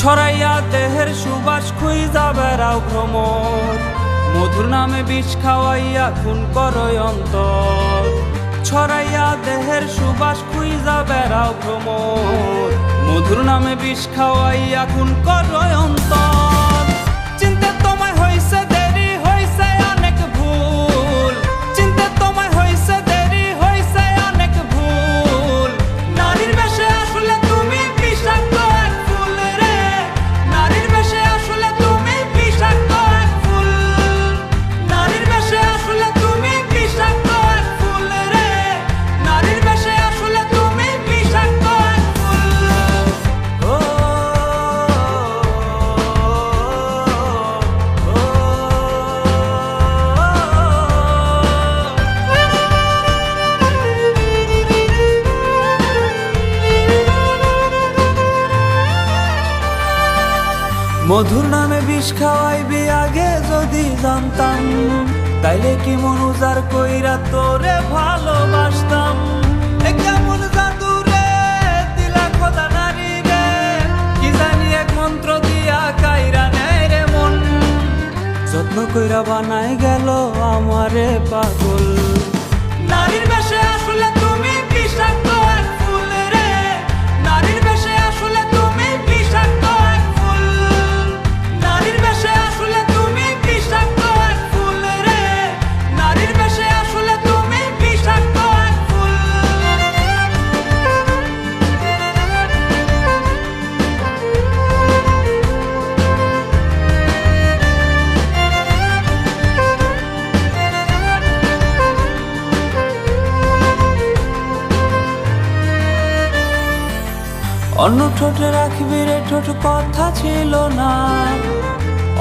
ছড়াইয়া দেহের সুবাস খুইজা বেড়াও ভ্রমর, মধুর নামে বিষ খাওয়াইয়া খুন করয় অন্তর। ছড়াইয়া দেহের সুবাস খুইজা বেড়াও ভ্রমর, মধুর নামে বিষ খাওয়াইয়া খুন করয় অন্তর। চিনতে তোমায় হইছে দেরি, হইছে অনেক ভুল, চিনতে তোমায় হইছে দেরি, হইছে অনেক ভুল। নারীর বেশে আসলে তুমি বিষাক্ত এক ফুল রে, নারীর বেশে আসলে তুমি বিষাক্ত এক ফুল। নারীর বেশে আসলে তুমি বিষাক্ত এক ফুল রে, নারীর বেশে আসলে তুমি বিষাক্ত এক ফুল। ও মধুর নামে বিষ খাওয়াইবি আগে যদি জানতাম, তাইলে কি মন উজাড় কইরা তোরে ভালোবাসতাম। এ কেমন জাদু রে দিলা খোদা নারী রে, কি জানি এক মন্ত্র দিয়া কাইরা নেয় রে মন। যত্ন কইরা বানাই গেল আমারে পাগল। নারীর বেশে আসলে তুমি বিষাক্ত এক ফুল রে, নারীর বেশে আসলে তুমি বিষাক্ত এক ফুল। নারীর বেশে আসলে তুমি বিষাক্ত এক ফুল রে, নারীর বেশে আসলে তুমি বিষাক্ত এক ফুল। অন্য ঠোঁটে রাখবি রে ঠোঁট কথা ছিল না,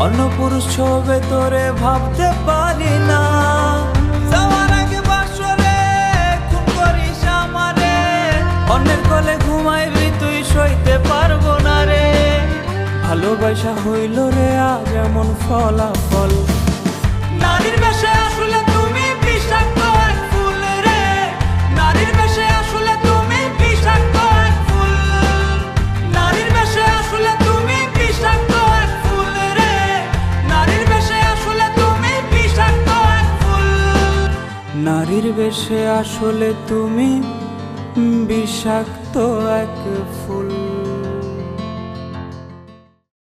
অন্য পুরুষ ছবে তোরে ভাবতে পারি না। যাওয়ার আগে বাসরে খুন করিস আমারে, অন্যের কোলে ঘুমাইবি তুই সইতে পারবো না রে। ভালোবাসা হইল রে আজ এমন ফলাফল। নারীর বেশে আসলে তুমি বিষাক্ত এক ফুল রে, নারীর বেশে আসলে তুমি বিষাক্ত এক ফুল। নারীর বেশে আসলে তুমি বিষাক্ত এক ফুল রে, নারীর বেশে আসলে তুমি বিষাক্ত এক ফুল। নারীর বেশে আসলে তুমি বিষাক্ত এক ফুল।